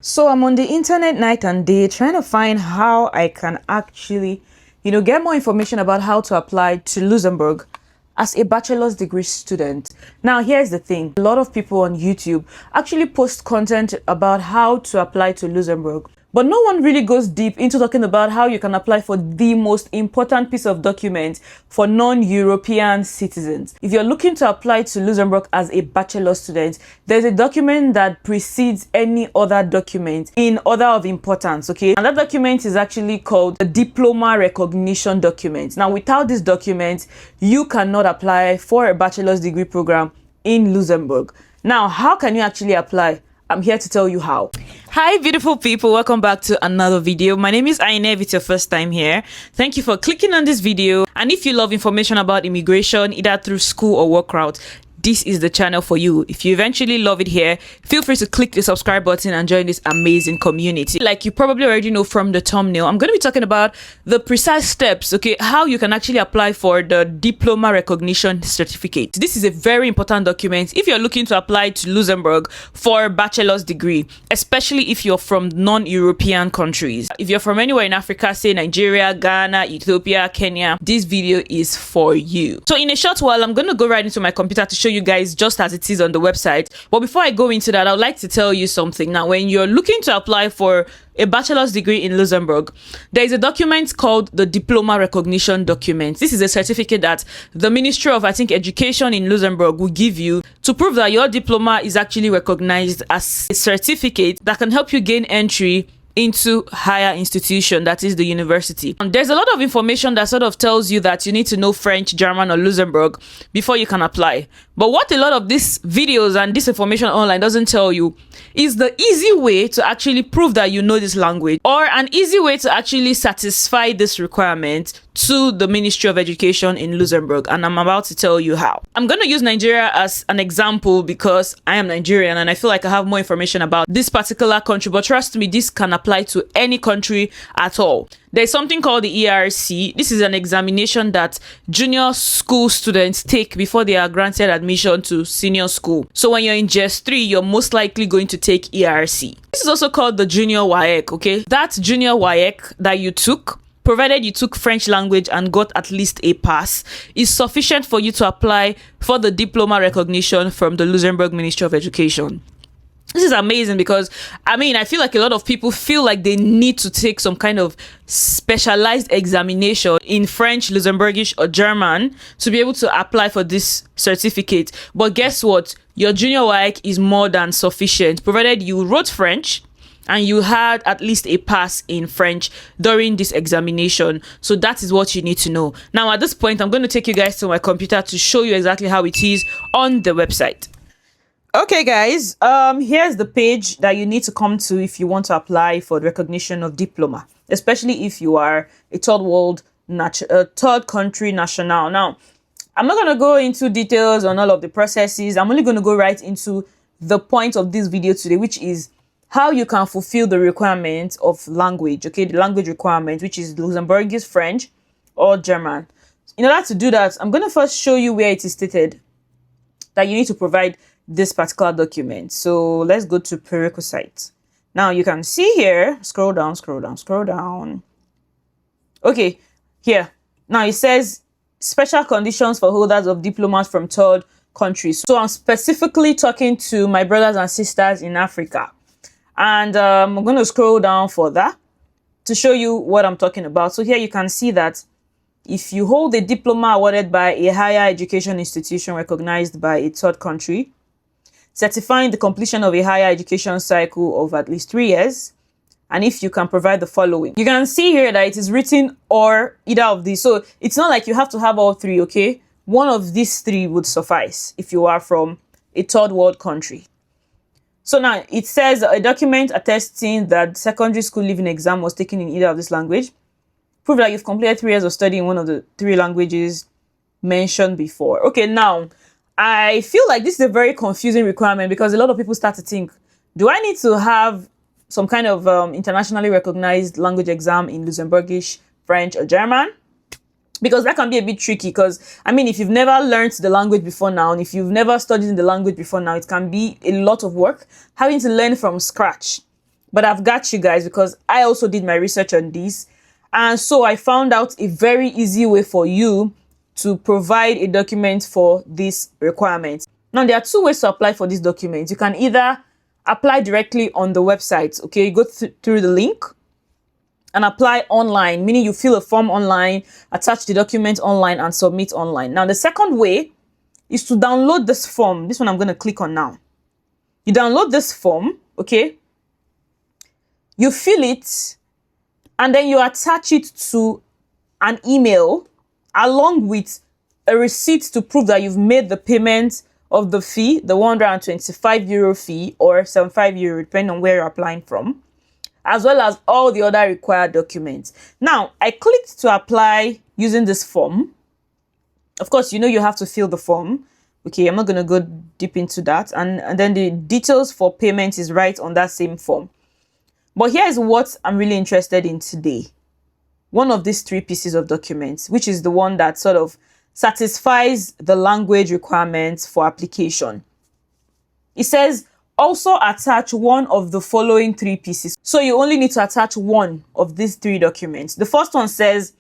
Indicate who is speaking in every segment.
Speaker 1: So I'm on the internet night and day trying to find how I can actually, get more information about how to apply to Luxembourg as a bachelor's degree student. Now, here's the thing. A lot of people on YouTube actually post content about how to apply to Luxembourg, but no one really goes deep into talking about how you can apply for the most important piece of document for non-European citizens. If you're looking to apply to Luxembourg as a bachelor student, there's a document that precedes any other document in order of importance, okay? And that document is actually called the Diploma recognition document. Now, without this document, you cannot apply for a bachelor's degree program in Luxembourg. Now, how can you actually apply? I'm here to tell you how. Hi, beautiful people. Welcome back to another video. My name is Aine. If it's your first time here, thank you for clicking on this video. And if you love information about immigration, either through school or work route, this is the channel for you. If you eventually love it here, feel free to click the subscribe button and join this amazing community. Like you probably already know from the thumbnail, I'm going to be talking about the precise steps, okay, how you can actually apply for the Diploma recognition certificate. This is a very important document if you're looking to apply to Luxembourg for a bachelor's degree, especially if you're from non-European countries. If you're from anywhere in Africa, say Nigeria, Ghana, Ethiopia, Kenya, this video is for you. So in a short while, I'm going to go right into my computer to show you guys just as it is on the website. But before I go into that, I would like to tell you something. Now, when you're looking to apply for a bachelor's degree in Luxembourg, there is a document called the Diploma recognition document. This is a certificate that the Ministry of, Education in Luxembourg will give you to prove that your diploma is actually recognized as a certificate that can help you gain entry into higher institution, that is the university. And there's a lot of information that sort of tells you that you need to know French, German, or Luxembourg before you can apply. But what a lot of these videos and this information online doesn't tell you is the easy way to actually prove that you know this language, or an easy way to actually satisfy this requirement to the Ministry of Education in Luxembourg. And I'm about to tell you how. I'm going to use Nigeria as an example because I am Nigerian and I feel like I have more information about this particular country, but trust me, this can apply to any country at all. There's something called the ERC. This is an examination that junior school students take before they are granted admission to senior school. So when you're in JS3, you're most likely going to take ERC. This is also called the junior WAEC, okay? That junior WAEC that you took, provided you took French language and got at least a pass, is sufficient for you to apply for the diploma recognition from the Luxembourg Ministry of Education. This is amazing because, I feel like a lot of people feel like they need to take some kind of specialized examination in French, Luxembourgish, or German to be able to apply for this certificate. But guess what? Your junior WAEC is more than sufficient, provided you wrote French and you had at least a pass in French during this examination. So that is what you need to know. Now, at this point, I'm going to take you guys to my computer to show you exactly how it is on the website. Okay, guys, here's the page that you need to come to if you want to apply for the recognition of diploma, especially if you are a third country national. Now, I'm not going to go into details on all of the processes. I'm only going to go right into the point of this video today, which is how you can fulfill the requirement of language, okay? The language requirement, which is Luxembourgish, French, or German. In order to do that, I'm going to first show you where it is stated that you need to provide this particular document. So let's go to prerequisites. Now you can see here, scroll down. Okay, here. Now it says special conditions for holders of diplomas from third countries. So I'm specifically talking to my brothers and sisters in Africa. And I'm going to scroll down for that to show you what I'm talking about. So here you can see that if you hold a diploma awarded by a higher education institution recognized by a third country, certifying the completion of a higher education cycle of at least 3 years, and if you can provide the following. You can see here that it is written or either of these. So it's not like you have to have all three, okay? One of these three would suffice if you are from a third world country. So now it says a document attesting that secondary school leaving exam was taken in either of this language. Prove that you've completed 3 years of study in one of the 3 languages mentioned before. Okay, now I feel like this is a very confusing requirement because a lot of people start to think, do I need to have some kind of internationally recognized language exam in Luxembourgish, French, or German? Because that can be a bit tricky because, if you've never learned the language before now, and if you've never studied the language before now, it can be a lot of work having to learn from scratch. but I've got you guys because I also did my research on this. And so I found out a very easy way for you to provide a document for this requirement. Now, there are two ways to apply for this document. You can either apply directly on the website. Okay, you go through the link and apply online, meaning you fill a form online, attach the document online, and submit online. Now, the second way is to download this form. This one I'm going to click on now. You download this form, okay? You fill it, and then you attach it to an email along with a receipt to prove that you've made the payment of the fee, the 125 euro fee or 75 euro, depending on where you're applying from, as well as all the other required documents. Now, I clicked to apply using this form. Of course, you know you have to fill the form. Okay, I'm not going to go deep into that. And then the details for payment is right on that same form. But here's what I'm really interested in today. One of these three pieces of documents, which is the one that sort of satisfies the language requirements for application. It says, also attach one of the following three pieces. So you only need to attach one of these three documents. The first one says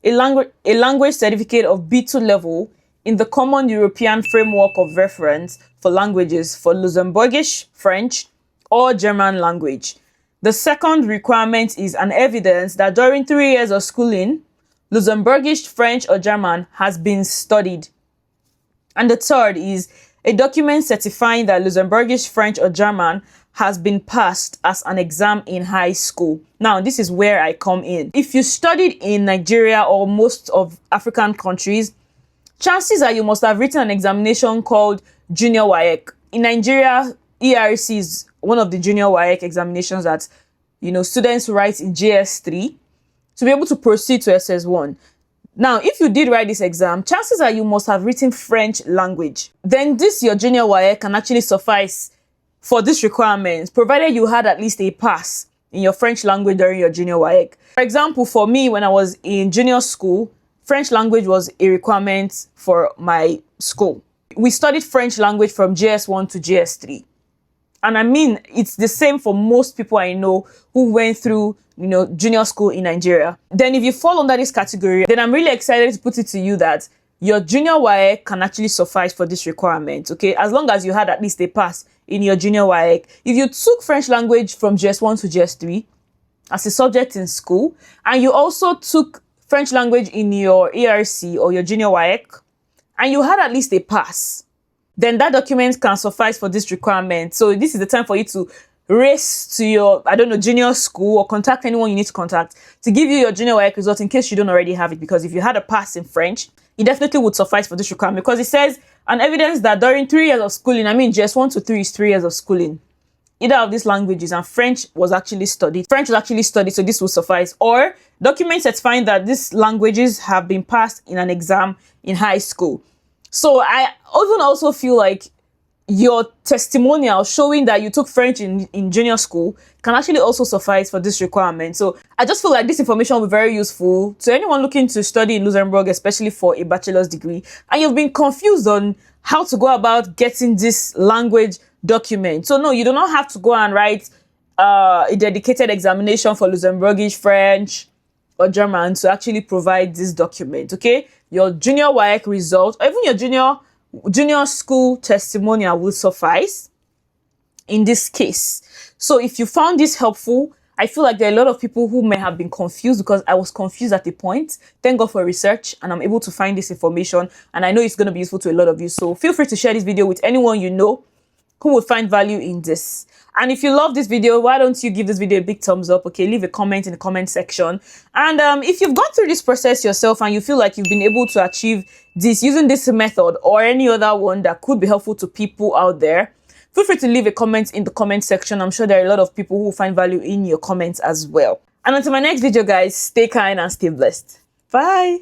Speaker 1: a language certificate of B2 level in the Common European Framework of Reference for Languages for Luxembourgish, French, or German language. The second requirement is an evidence that during 3 years of schooling, Luxembourgish, French, or German has been studied. And the third is a document certifying that Luxembourgish, French, or German has been passed as an exam in high school. Now, this is where I come in. If you studied in Nigeria or most of African countries, chances are you must have written an examination called Junior WAEC. In Nigeria, ERC is one of the Junior WAEC examinations that, students write in JS3 to be able to proceed to SS1. Now, if you did write this exam, chances are you must have written French language. Then your Junior WAEC can actually suffice for this requirement, provided you had at least a pass in your French language during your Junior WAEC. For example, for me, when I was in junior school, French language was a requirement for my school. We studied French language from JS1 to JS3. And I mean, it's the same for most people I know who went through, junior school in Nigeria. Then if you fall under this category, then I'm really excited to put it to you that your Junior WAEC can actually suffice for this requirement, okay? As long as you had at least a pass in your Junior WAEC. If you took French language from JS1 to JS3 as a subject in school, and you also took French language in your ERC or your Junior WAEC, and you had at least a pass, then that document can suffice for this requirement. So this is the time for you to race to your, junior school or contact anyone you need to contact to give you your Junior WAEC result in case you don't already have it. Because if you had a pass in French, it definitely would suffice for this requirement, because it says an evidence that during 3 years of schooling, JS1 to 3 is 3 years of schooling, either of these languages, and French was actually studied, so this will suffice. Or documents certifying that these languages have been passed in an exam in high school. So I often also feel like your testimonial showing that you took French in junior school can actually also suffice for this requirement. So I just feel like this information will be very useful to anyone looking to study in Luxembourg, especially for a bachelor's degree, and you've been confused on how to go about getting this language document. So no, you do not have to go and write a dedicated examination for Luxembourgish, French, or German to actually provide this document, okay? Your Junior WAEC result, or even your junior school testimonial will suffice in this case. So if you found this helpful, I feel like there are a lot of people who may have been confused, because I was confused at the point. Thank God for research, and I'm able to find this information, and I know it's going to be useful to a lot of you. So feel free to share this video with anyone you know who would find value in this. And if you love this video, why don't you give this video a big thumbs up, okay? Leave a comment in the comment section. And if you've gone through this process yourself and you feel like you've been able to achieve this using this method or any other one that could be helpful to people out there, feel free to leave a comment in the comment section. I'm sure there are a lot of people who find value in your comments as well. And until my next video, guys, stay kind and stay blessed. Bye.